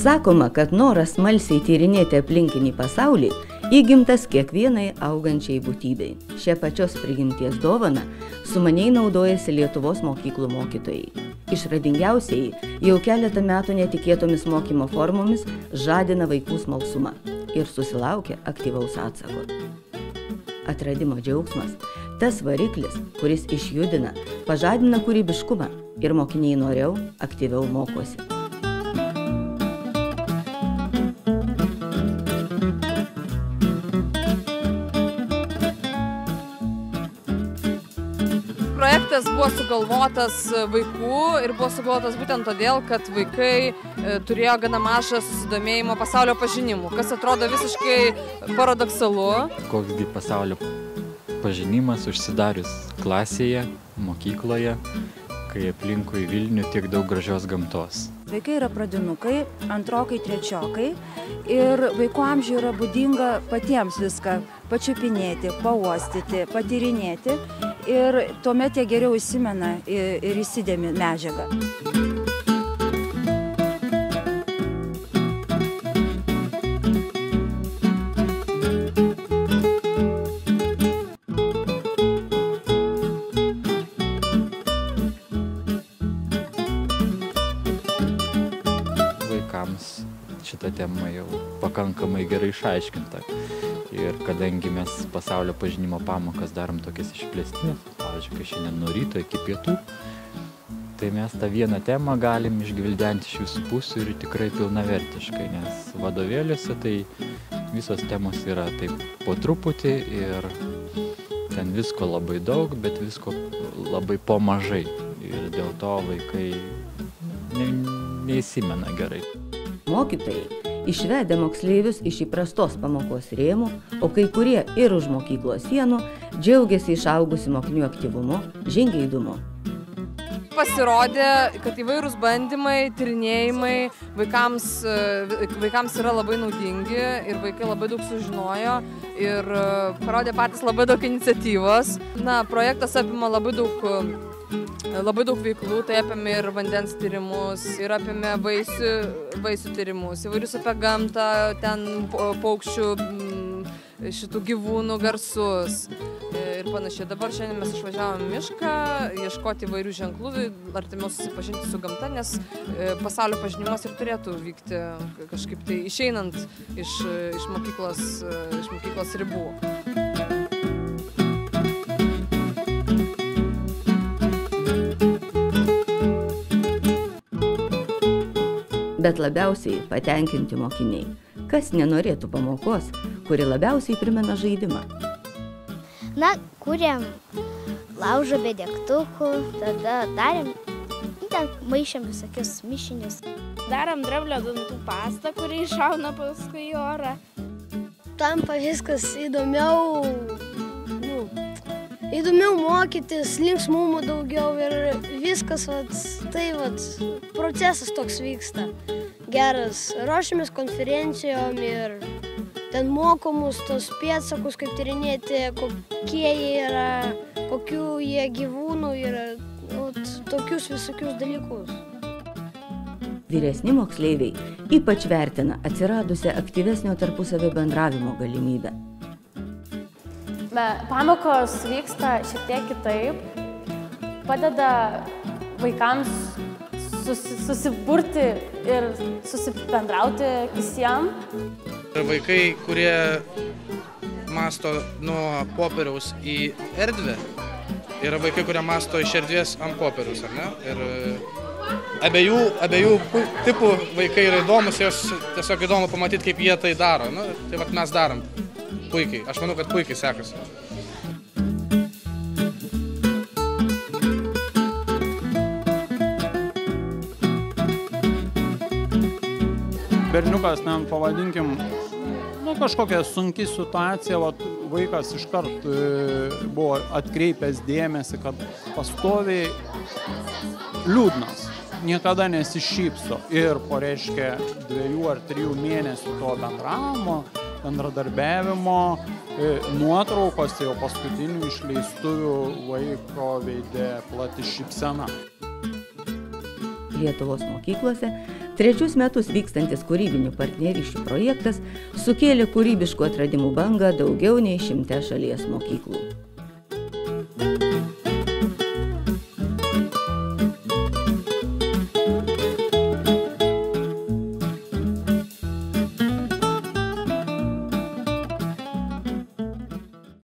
Sakoma, kad noras smalsiai tyrinėti aplinkinį pasaulį įgimtas kiekvienai augančiai būtybei. Šia pačios prigimties dovana sumaniai naudojasi Lietuvos mokyklų mokytojai. Išradingiausiai jau keletą metų netikėtomis mokymo formomis žadina vaikų smalsumą ir susilaukia aktyvaus atsako. Atradimo džiaugsmas – tas variklis, kuris išjudina, pažadina kūrybiškumą ir mokiniai noriau, aktyviau mokosi. Projektas buvo sugalvotas vaikų ir buvo sugalvotas būtent todėl, kad vaikai turėjo gana mažą susidomėjimo pasaulio pažinimu, kas atrodo visiškai paradoksalu. Koksgi pasaulio pažinimas užsidarius klasėje, mokykloje, kai aplinkui Vilnių tiek daug gražios gamtos. Vaikai yra pradinukai, antrokai, trečiokai ir vaikų amžiui yra būdinga patiems viską pačiupinėti, pauostyti, patyrinėti ir tuomet jie geriau įsimena ir įsidėmi medžiagą. Šita tema jau pakankamai gerai išaiškinta. Ir kadangi mes pasaulio pažinimo pamokas darom tokias išplėstinės, pavyzdžiui, kai šiandien nuo ryto iki pietų, tai mes tą vieną temą galim išgvildenti iš visų pusių ir tikrai pilnavertiškai, nes vadovėliuose tai visos temos yra taip po truputį ir ten visko labai daug, bet visko labai po mažai. Ir dėl to vaikai neįsimena gerai. Mokytojai išvedę moksleivius iš įprastos pamokos rėmų, o kai kurie ir už mokyklos sienų, džiaugiasi išaugusiu mokinių aktyvumu, žingeidumu. Pasirodė, kad įvairūs bandymai, tyrinėjimai vaikams yra labai naudingi ir vaikai labai daug sužinojo ir parodė patys labai daug iniciatyvos. Projektas apima labai daug veiklų, tai apėmė ir vandens tyrimus, ir apėmė vaisių tyrimus, įvairius apie gamtą, ten paukščių, šitų gyvūnų garsus ir panašiai. Dabar šiandien mes išvažiavome mišką, ieškoti įvairių ženklų, artimiau susipažinti su gamta, nes pasaulio pažinimas ir turėtų vykti kažkaip tai išeinant iš mokyklos ribų. Bet labiausiai patenkinti mokiniai. Kas nenorėtų pamokos, kuri labiausiai primena žaidimą? Kūrėm laužą be degtukų, tada darėm, ten maišėm visokius mišinius. Darom dramblio dantų pastą, kuri iššauna paskui į orą. Tampa viskas įdomiau mokytis, linksmumų daugiau ir viskas, procesas toks vyksta. Geras, ruošiamės konferencijom ir ten mokomus tos pėdsakus, kaip tyrinėti, kokie jie yra, kokių jie gyvūnų yra, tokius visokius dalykus. Vyresni moksleiviai ypač vertina atsiradusią aktyvesnio tarpusavio bendravimo galimybę. Pamokos vyksta šiek tiek kitaip, padeda vaikams susiburti ir susibendrauti visiems. Vaikai, kurie mąsto nuo popieriaus į erdvę, yra vaikai, kurie mąsto iš erdvės ant popieriaus, ar ne? Ir abiejų tipų vaikai yra įdomus, jos tiesiog įdomu pamatyti, kaip jie tai daro. Tai mes darom puikiai. Aš manau, kad puikiai sekasi. Berniukas, pavadinkim, kažkokia sunki situacija, vaikas iškart buvo atkreipęs dėmesį, kad pastoviai liūdnas. niekada nesišypso. Ir po, reiškia, 2 ar 3 mėnesių to bendravimo, bendradarbiavimo, nuotraukose jau paskutinių išleistuvių vaiko veide plati šypsena. Lietuvos mokyklose 3 metus vykstantis kūrybinių partnerysčių projektas sukėlė kūrybiškų atradimų bangą daugiau nei 100 šalies mokyklų.